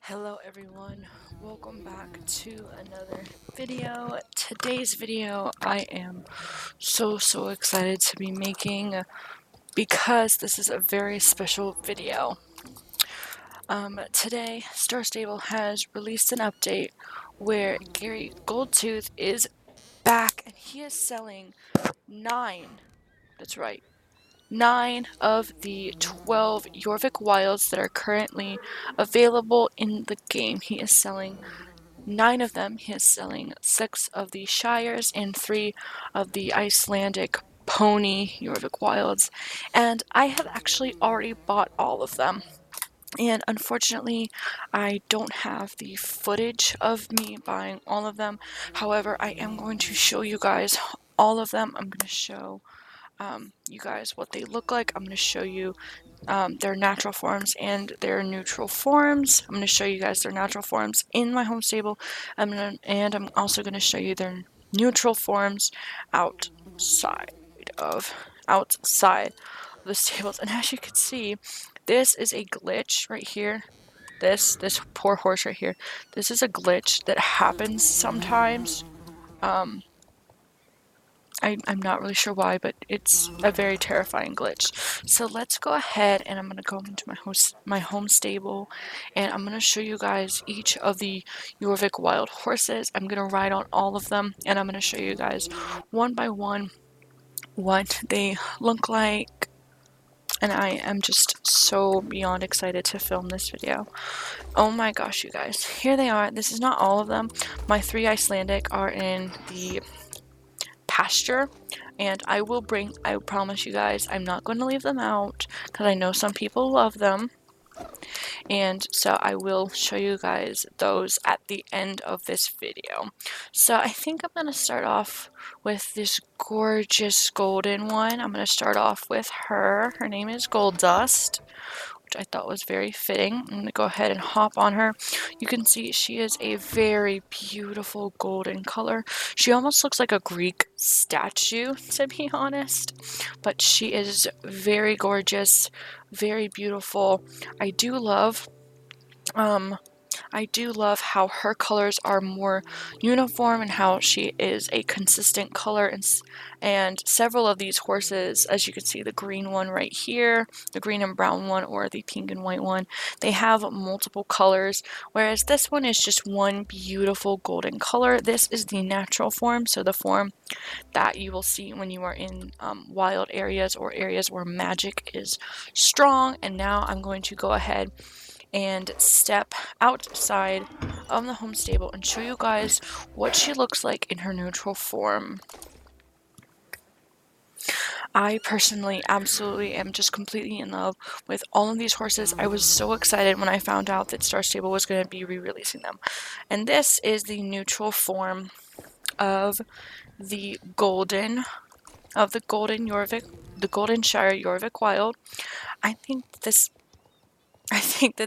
Hello everyone, welcome back to another video. Today's video I am so excited to be making because this is a very special video. Today Star Stable has released an update where Gary Goldtooth is back and he is selling 9, that's right, 9 of the 12 Jorvik Wilds that are currently available in the game. He is selling 9 of them. He is selling 6 of the Shires and 3 of the Icelandic pony Jorvik Wilds. And I have actually already bought all of them. And unfortunately, I don't have the footage of me buying all of them. However, I am going to show you guys all of them. I'm going to show you guys what they look like. I'm going to show you their natural forms and their neutral forms. I'm going to show you guys their natural forms in my home stable, and I'm also going to show you their neutral forms outside of the stables. And as you can see, this is a glitch right here. This poor horse right here. This is a glitch that happens sometimes. I'm not really sure why, but it's a very terrifying glitch. So let's go ahead and I'm going to go into my home stable and I'm going to show you guys each of the Jorvik Wild Horses. I'm going to ride on all of them and I'm going to show you guys one by one what they look like. And I am just so beyond excited to film this video. Oh my gosh, you guys. Here they are. This is not all of them. My 3 Icelandic are in the pasture, and I promise you guys, I'm not going to leave them out because I know some people love them, and so I will show you guys those at the end of this video. So I think I'm going to start off with this gorgeous golden one. I'm going to start off with her. Her name is Gold Dust, which I thought was very fitting. I'm going to go ahead and hop on her. You can see she is a very beautiful golden color. She almost looks like a Greek statue, to be honest, but she is very gorgeous, very beautiful. I do love how her colors are more uniform and how she is a consistent color, and several of these horses, as you can see, the green one right here, the green and brown one, or the pink and white one, they have multiple colors, whereas this one is just one beautiful golden color. This is the natural form, so the form that you will see when you are in wild areas or areas where magic is strong. And now I'm going to go ahead and step outside of the home stable and show you guys what she looks like in her neutral form. I personally absolutely am just completely in love with all of these horses. I was so excited when I found out that Star Stable was going to be re-releasing them. And this is the neutral form of the Golden Jorvik, the Golden Shire Jorvik Wild. I think that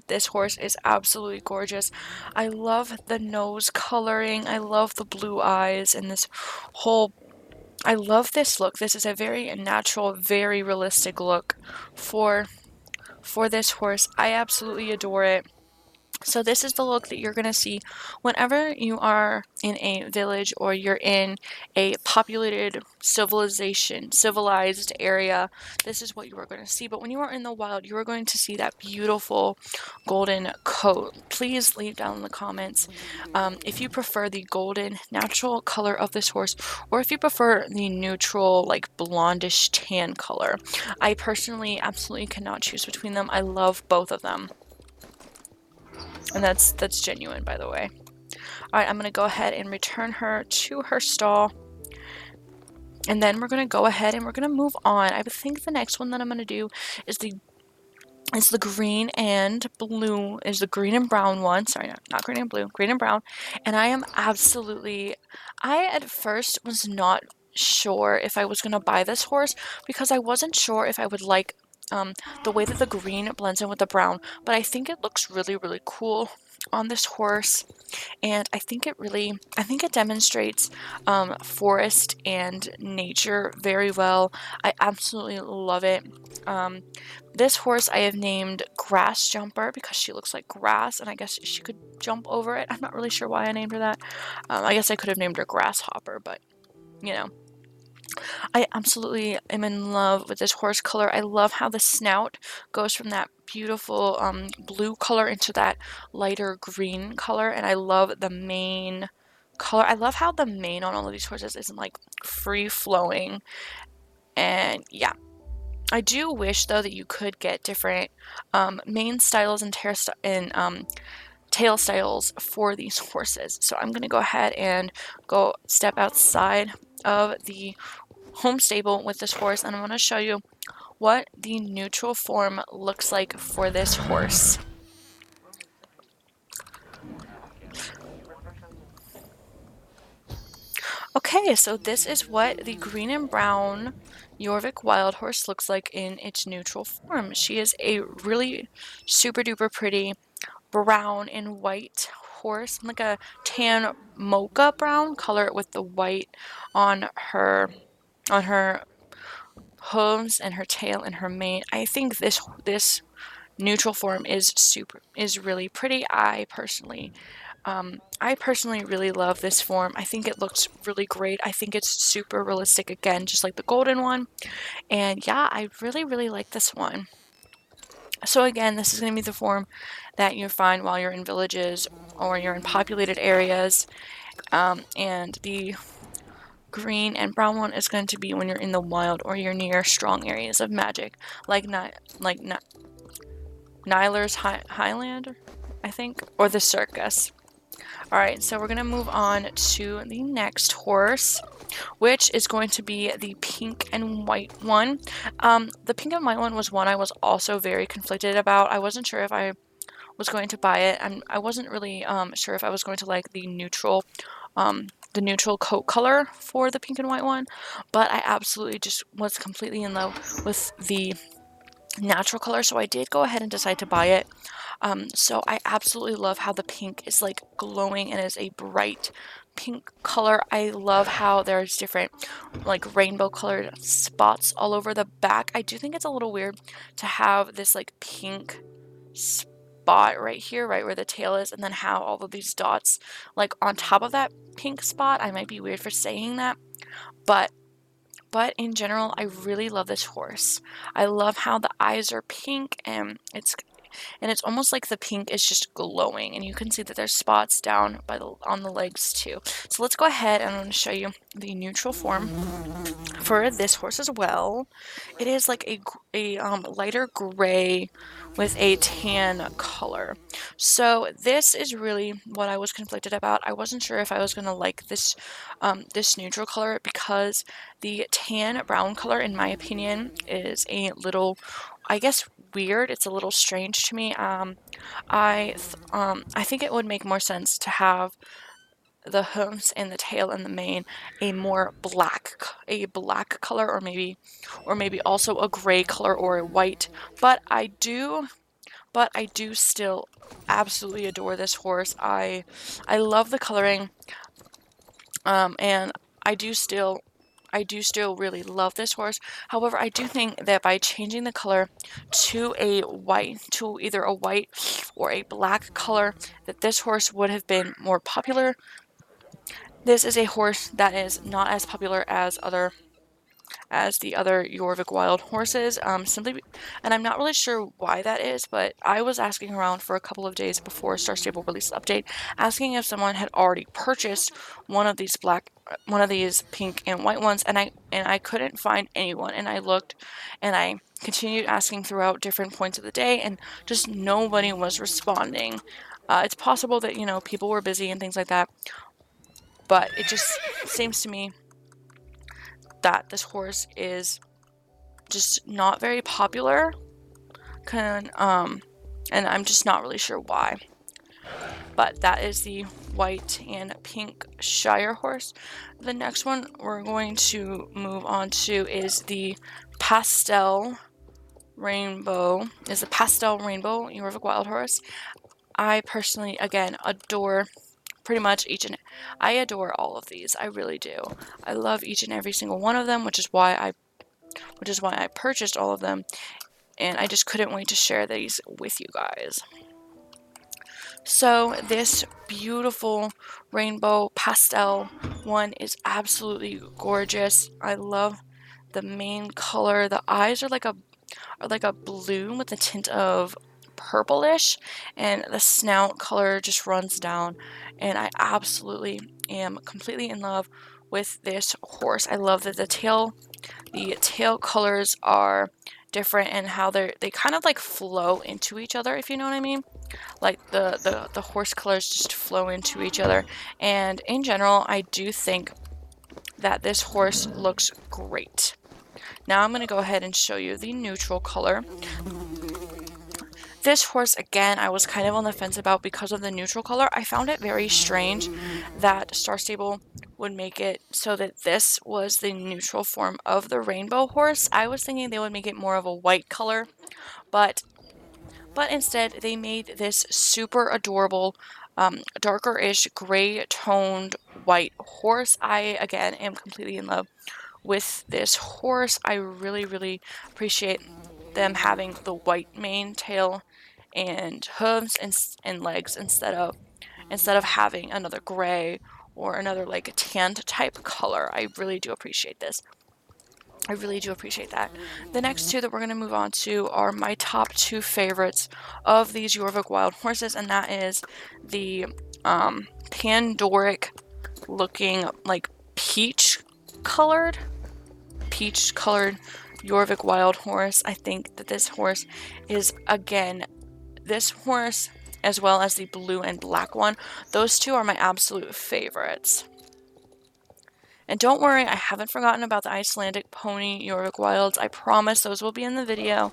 this horse is absolutely gorgeous. I love the nose coloring. I love the blue eyes and I love this look. This is a very natural, very realistic look for this horse. I absolutely adore it. So this is the look that you're going to see whenever you are in a village or you're in a populated civilized area. This is what you are going to see. But when you are in the wild, you are going to see that beautiful golden coat. Please leave down in the comments if you prefer the golden natural color of this horse or if you prefer the neutral, like blondish tan color. I personally absolutely cannot choose between them. I love both of them. And that's genuine, by the way. Alright, I'm going to go ahead and return her to her stall. And then we're going to go ahead and we're going to move on. I think the next one that I'm going to do is the green and blue, is the green and brown one. Sorry, not green and blue, green and brown. And I at first was not sure if I was going to buy this horse because I wasn't sure if I would like the way that the green blends in with the brown, but I think it looks really, really cool on this horse. And I think it demonstrates forest and nature very well. I absolutely love it. This horse I have named Grass Jumper because she looks like grass, and I guess she could jump over it. I'm not really sure why I named her that. I guess I could have named her Grasshopper, but you know. I absolutely am in love with this horse color. I love how the snout goes from that beautiful blue color into that lighter green color, and I love the mane color. I love how the mane on all of these horses isn't like free flowing, and yeah. I do wish though that you could get different mane styles and tail styles for these horses. So I'm gonna go ahead and go step outside of the home stable with this horse, and I'm going to show you what the neutral form looks like for this horse. Okay, so this is what the green and brown Jorvik Wild Horse looks like in its neutral form. She is a really super duper pretty brown and white horse, like a tan mocha brown color with the white on her hooves and her tail and her mane. I think this neutral form is really pretty. I personally really love this form. I think it looks really great. I think it's super realistic again, just like the golden one. And yeah, I really, really like this one. So again, this is going to be the form that you find while you're in villages or you're in populated areas. And the green and brown one is going to be when you're in the wild or you're near strong areas of magic, like Nyler's Highland, I think, or the circus. Alright, so we're going to move on to the next horse, which is going to be the pink and white one. The pink and white one was one I was also very conflicted about. I wasn't sure if I was going to buy it, and I wasn't really sure if I was going to like the neutral coat color for the pink and white one, but I absolutely just was completely in love with the natural color, so I did go ahead and decide to buy it. So I absolutely love how the pink is like glowing and is a bright pink color. I love how there's different like rainbow colored spots all over the back. I do think it's a little weird to have this like pink spot right here, right where the tail is, and then have all of these dots like on top of that pink spot. I might be weird for saying that, but in general, I really love this horse. I love how the eyes are pink, and it's almost like the pink is just glowing, and you can see that there's spots down on the legs too. So let's go ahead and I'm going to show you the neutral form for this horse as well. It is like a lighter gray with a tan color. So this is really what I was conflicted about. I wasn't sure if I was going to like this this neutral color because the tan brown color, in my opinion, is a little, I guess, weird. It's a little strange to me. I think it would make more sense to have the hooves and the tail and the mane a more black color, or maybe also a gray color or a white. But I do still absolutely adore this horse. I love the coloring, and I do still really love this horse. However, I do think that by changing the color to either a white or a black color, that this horse would have been more popular. This is a horse that is not as popular as the other Jorvik Wild Horses, and I'm not really sure why that is, but I was asking around for a couple of days before Star Stable released the update, asking if someone had already purchased one of these pink and white ones, and I couldn't find anyone, and I looked, and I continued asking throughout different points of the day, and just nobody was responding. It's possible that, people were busy and things like that, but it just seems to me that this horse is just not very popular, and I'm just not really sure why. But that is the white and pink Shire horse. The next one we're going to move on to is the pastel rainbow, is a pastel rainbow Jorvik Wild Horse. I personally, again, adore pretty much I adore all of these. I really do. I love each and every single one of them, which is why I purchased all of them, and I just couldn't wait to share these with you guys. So this beautiful rainbow pastel one is absolutely gorgeous. I love the main color. The eyes are like a blue with a tint of purplish, and the snout color just runs down, and I absolutely am completely in love with this horse. I love that the tail colors are different and how they kind of like flow into each other, if you know what I mean. Like the horse colors just flow into each other, and in general I do think that this horse looks great. Now I'm going to go ahead and show you the neutral color. This horse, again, I was kind of on the fence about because of the neutral color. I found it very strange that Star Stable would make it so that this was the neutral form of the rainbow horse. I was thinking they would make it more of a white color, but instead they made this super adorable, darker-ish gray toned white horse. I, again, am completely in love with this horse. I really, really appreciate them having the white mane, tail, and hooves and legs instead of having another gray or another like tanned type color. I really do appreciate this. I really do appreciate that. The next two that we're going to move on to are my top two favorites of these Jorvik Wild Horses, and that is the Pandoric looking like peach colored Jorvik Wild Horse. I think that this horse is, again, this horse as well as the blue and black one, those two are my absolute favorites. And don't worry, I haven't forgotten about the Icelandic pony Jorvik Wilds. I promise those will be in the video.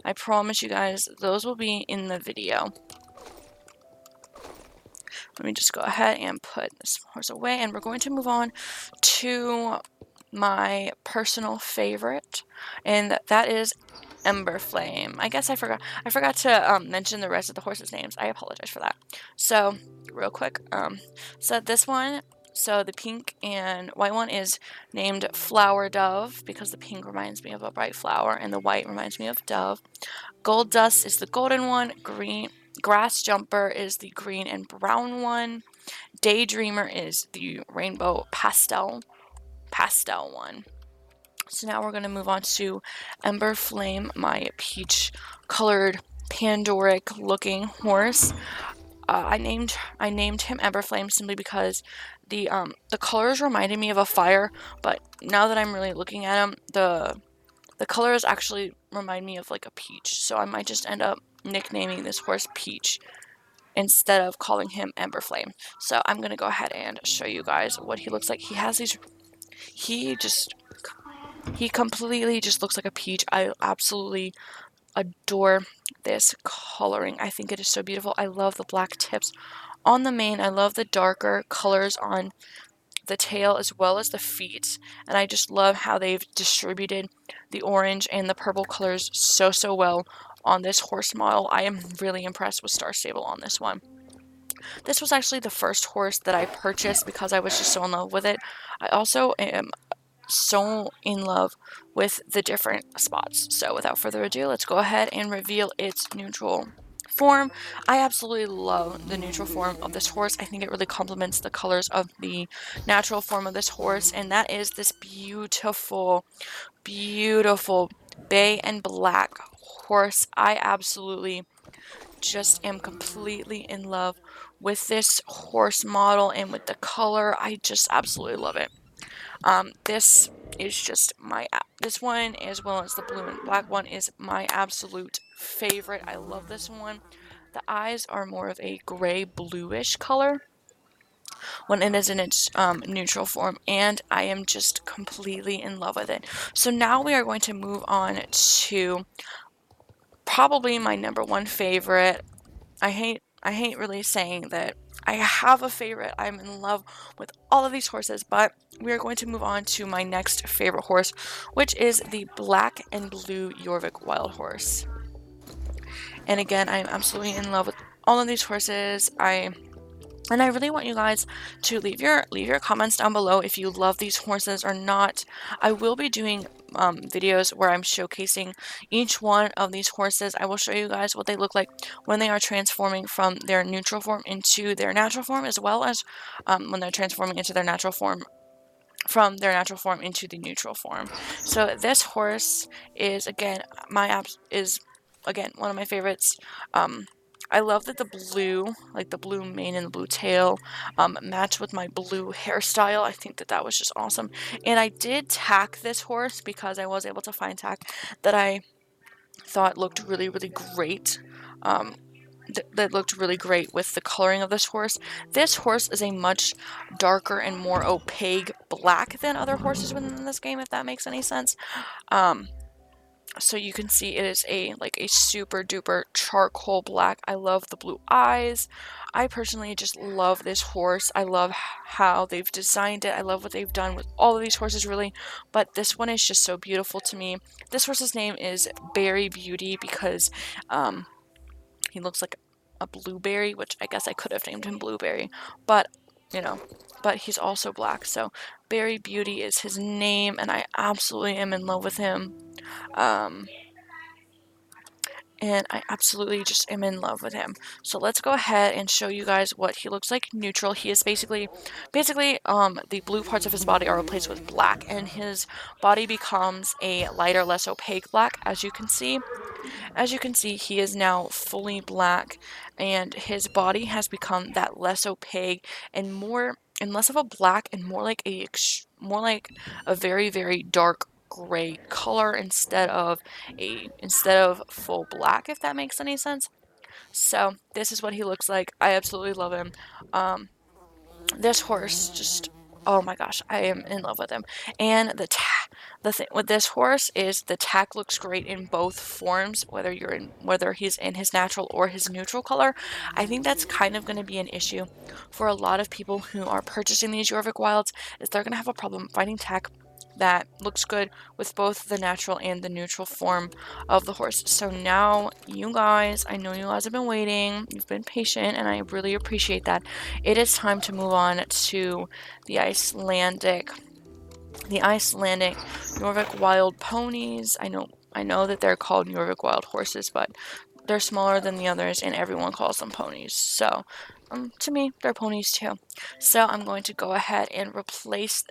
I promise you guys, those will be in the video. Let me just go ahead and put this horse away, and we're going to move on to my personal favorite, and that is Ember Flame. I guess I forgot to mention the rest of the horses' names. I apologize for that. So, real quick, so this one, so the pink and white one is named Flower Dove because the pink reminds me of a bright flower and the white reminds me of dove. Gold Dust is the golden one. Grass Jumper is the green and brown one. Daydreamer is the rainbow pastel one. So now we're going to move on to Ember Flame, my peach colored Pandoric looking horse. I named him Ember Flame simply because the colors reminded me of a fire, but now that I'm really looking at him, the colors actually remind me of like a peach. So I might just end up nicknaming this horse Peach instead of calling him Ember Flame. So I'm going to go ahead and show you guys what he looks like. He has these, he completely just looks like a peach. I absolutely adore this coloring. I think it is so beautiful. I love the black tips on the mane. I love the darker colors on the tail as well as the feet, and I just love how they've distributed the orange and the purple colors so well on this horse model. I am really impressed with Star Stable on this one. This was actually the first horse that I purchased because I was just so in love with it. I also am so in love with the different spots. So without further ado, let's go ahead and reveal its neutral form. I absolutely love the neutral form of this horse. I think it really complements the colors of the natural form of this horse, and that is this beautiful bay and black horse. I absolutely just am completely in love with this horse model and with the color. I just absolutely love it. This is just this one as well as the blue and black one is my absolute favorite. I love this one. The eyes are more of a gray bluish color when it is in its neutral form, and I am just completely in love with it. So now we are going to move on to probably my number one favorite. I I hate really saying that I have a favorite. I'm in love with all of these horses, but we are going to move on to my next favorite horse, which is the black and blue Jorvik Wild Horse. And again, I'm absolutely in love with all of these horses. And I really want you guys to leave your comments down below if you love these horses or not. I will be doing videos where I'm showcasing each one of these horses. I will show you guys what they look like when they are transforming from their neutral form into their natural form, as well as when they're transforming into their natural form from their natural form into the neutral form. So this horse is again one of my favorites. I love that the blue, like the blue mane and the blue tail, match with my blue hairstyle. I think that that was just awesome. And I did tack this horse because I was able to find tack that I thought looked really, really great. That looked really great with the coloring of this horse. This horse is a much darker and more opaque black than other horses within this game, if that makes any sense. So you can see it is a super duper charcoal black. I love the blue eyes. I personally just love this horse. I love how they've designed it. I love what they've done with all of these horses really, but this one is just so beautiful to me. This horse's name is Berry Beauty because he looks like a blueberry, which I guess I could have named him Blueberry, but you know, but he's also black. So Berry Beauty is his name, and I absolutely am in love with him. And I absolutely just am in love with him. So let's go ahead and show you guys what he looks like neutral. He is basically the blue parts of his body are replaced with black, and his body becomes a lighter, less opaque black, as you can see. As you can see, he is now fully black, and his body has become that less opaque and less of a black and more like a very, very dark gray color instead of full black, if that makes any sense. So this is what he looks like. I absolutely love him. This horse just, oh my gosh, I am in love with him. And the thing with this horse is the tack looks great in both forms, whether he's in his natural or his neutral color. I think that's kind of going to be an issue for a lot of people who are purchasing these Jorvik Wilds, is they're going to have a problem finding tack that looks good with both the natural and the neutral form of the horse. So now, you guys, I know you guys have been waiting, you've been patient, and I really appreciate that. It is time to move on to the Icelandic Jorvik Wild ponies. I know that they're called Jorvik Wild Horses, but they're smaller than the others, and everyone calls them ponies. So, to me, they're ponies too. So I'm going to go ahead and replace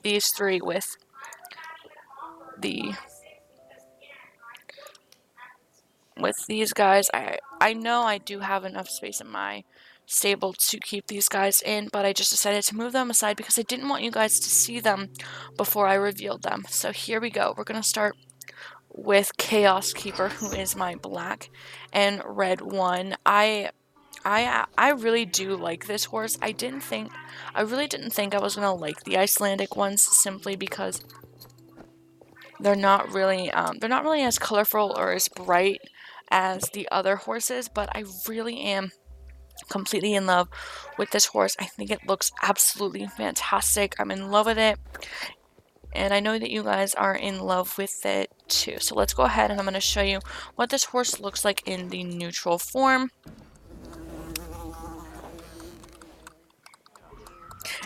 these three with these guys. I know I do have enough space in my stable to keep these guys in, but I just decided to move them aside because I didn't want you guys to see them before I revealed them. So here we go. We're going to start with Chaos Keeper, who is my black and red one. I really do like this horse. I really didn't think I was going to like the Icelandic ones simply because they're not really as colorful or as bright as the other horses, but I really am completely in love with this horse. I think it looks absolutely fantastic. I'm in love with it, and I know that you guys are in love with it too. So let's go ahead and I'm going to show you what this horse looks like in the neutral form.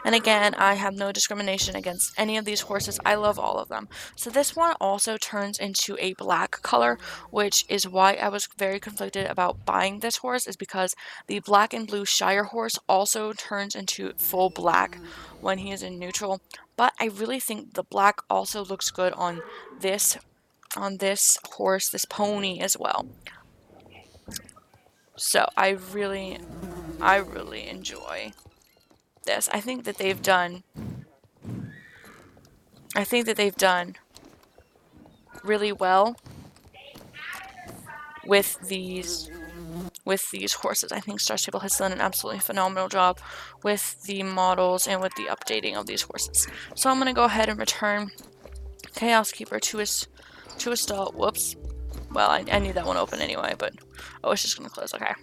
And again, I have no discrimination against any of these horses. I love all of them. So this one also turns into a black color, which is why I was very conflicted about buying this horse, is because the black and blue Shire horse also turns into full black when he is in neutral. But I really think the black also looks good on this horse, this pony as well. So I really enjoy this. I think that they've done really well with these horses. I think Star Stable has done an absolutely phenomenal job with the models and with the updating of these horses. So I'm gonna go ahead and return Chaos Keeper to his stall. Whoops. Well, I need that one open anyway, but oh, it's just gonna close. Okay.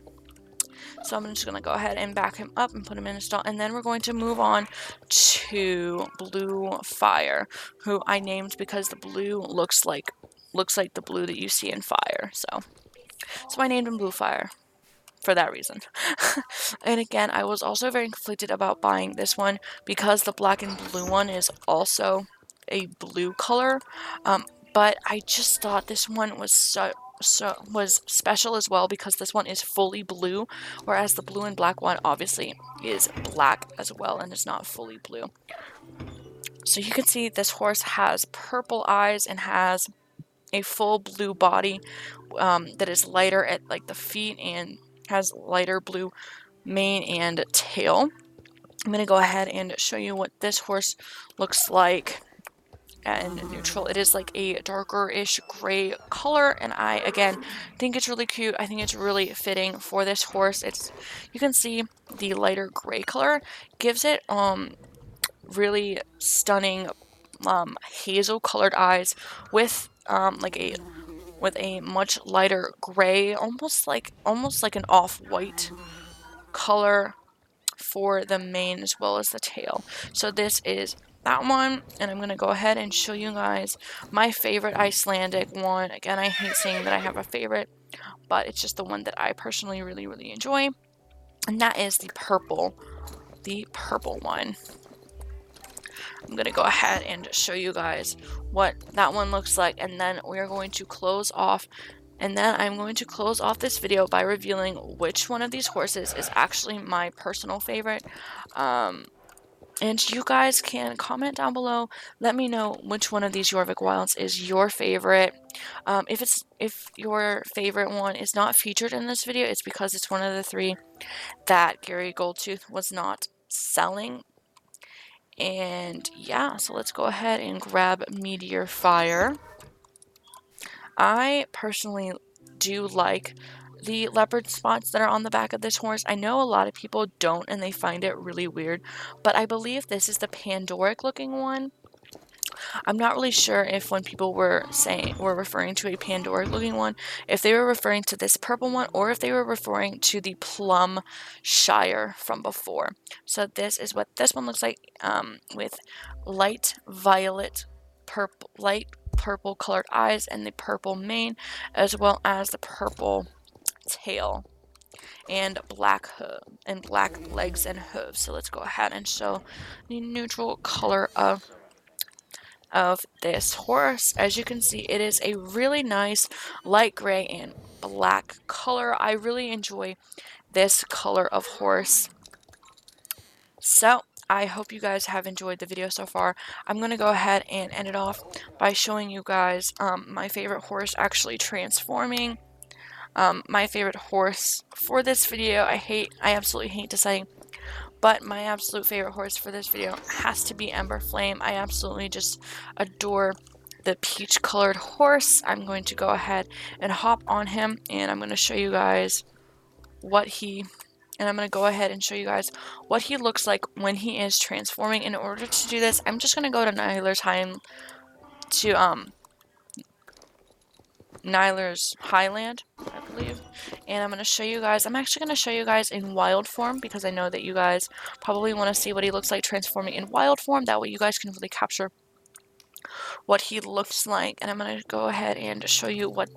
So I'm just going to go ahead and back him up and put him in a stall. And then we're going to move on to Blue Fire, who I named because the blue looks like the blue that you see in Fire. So I named him Blue Fire for that reason. And again, I was also very conflicted about buying this one because the black and blue one is also a blue color, but I just thought this one was was special as well because this one is fully blue, whereas the blue and black one obviously is black as well and is not fully blue. So you can see this horse has purple eyes and has a full blue body that is lighter at like the feet and has lighter blue mane and tail. I'm going to go ahead and show you what this horse looks like in neutral. It is like a darker-ish gray color, and I, again, think it's really cute. I think it's really fitting for this horse. You can see the lighter gray color gives it really stunning hazel-colored eyes with with a much lighter gray, almost like an off-white color for the mane as well as the tail. So this is that one, and I'm going to go ahead and show you guys my favorite Icelandic one. Again, I hate saying that I have a favorite, but it's just the one that I personally really, really enjoy, and that is the purple one. I'm going to go ahead and show you guys what that one looks like, and then we are going to close off. And then I'm going to close off this video by revealing which one of these horses is actually my personal favorite. And you guys can comment down below. Let me know which one of these Jorvik Wilds is your favorite. If your favorite one is not featured in this video, it's because it's one of the 3 that Gary Goldtooth was not selling. And yeah, so let's go ahead and grab Meteor Fire. I personally do like the leopard spots that are on the back of this horse. I know a lot of people don't and they find it really weird, but I believe this is the Pandoric looking one. I'm not really sure if when people were referring to a Pandoric looking one, if they were referring to this purple one or if they were referring to the Plum Shire from before. So this is what this one looks like, with light purple colored eyes and the purple mane, as well as the purple tail and black legs and hooves. So let's go ahead and show the neutral color of this horse. As you can see, it is a really nice light gray and black color. I really enjoy this color of horse. So I hope you guys have enjoyed the video so far. I'm going to go ahead and end it off by showing you guys my favorite horse actually transforming. My favorite horse for this video, I absolutely hate deciding, but my absolute favorite horse for this video has to be Ember Flame. I absolutely just adore the peach colored horse. I'm going to go ahead and hop on him, and I'm going to show you guys what he looks like when he is transforming. In order to do this, I'm just going to go to Nyler's Highland, I believe, and I'm going to show you guys. I'm actually going to show you guys in wild form because I know that you guys probably want to see what he looks like transforming in wild form. That way you guys can really capture what he looks like, and I'm going to go ahead and show you what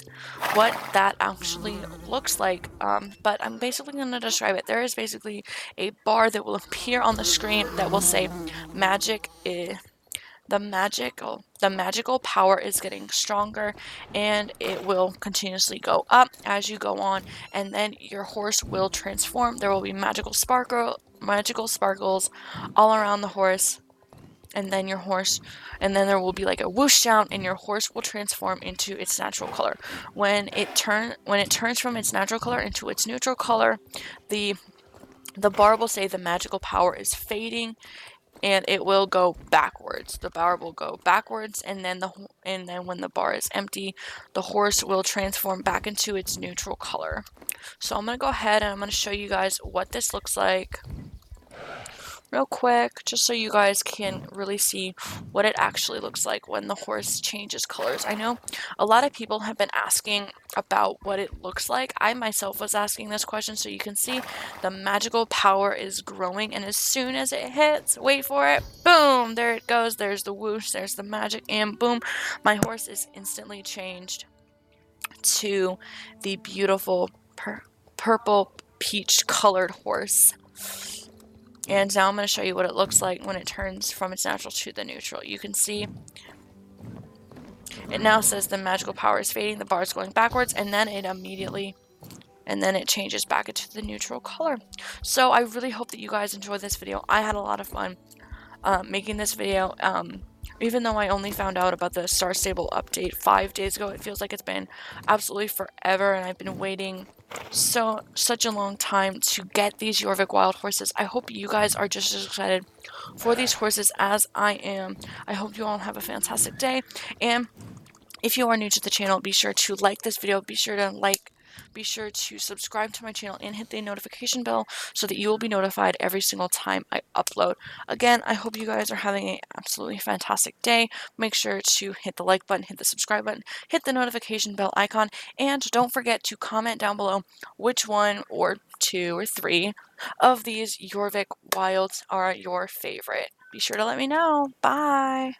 that actually looks like. But I'm basically going to describe it. There is basically a bar that will appear on the screen that will say magic is the magical power is getting stronger, and it will continuously go up as you go on, and then your horse will transform. There will be magical sparkles all around the horse, and then there will be like a whoosh sound, and your horse will transform into its natural color. When it turns from its natural color into its neutral color, the bar will say the magical power is fading, and it will go backwards. The bar will go backwards, and then when the bar is empty, the horse will transform back into its neutral color. So I'm going to go ahead and I'm going to show you guys what this looks like real quick, just so you guys can really see what it actually looks like when the horse changes colors. I know a lot of people have been asking about what it looks like. I myself was asking this question, so you can see the magical power is growing, and as soon as it hits, wait for it, boom, there it goes. There's the whoosh, there's the magic, and boom, my horse is instantly changed to the beautiful purple peach colored horse. And now I'm going to show you what it looks like when it turns from its natural to the neutral. You can see it now says the magical power is fading, the bar is going backwards, and then it changes back into the neutral color. So I really hope that you guys enjoyed this video. I had a lot of fun making this video. Even though I only found out about the Star Stable update 5 days ago, it feels like it's been absolutely forever, and I've been waiting such a long time to get these Jorvik Wild Horses. I hope you guys are just as excited for these horses as I am. I hope you all have a fantastic day, and if you are new to the channel, be sure to like this video, be sure to subscribe to my channel and hit the notification bell so that you will be notified every single time I upload. Again, I hope you guys are having an absolutely fantastic day. Make sure to hit the like button, hit the subscribe button, hit the notification bell icon, and don't forget to comment down below which one or two or three of these Jorvik Wilds are your favorite. Be sure to let me know. Bye!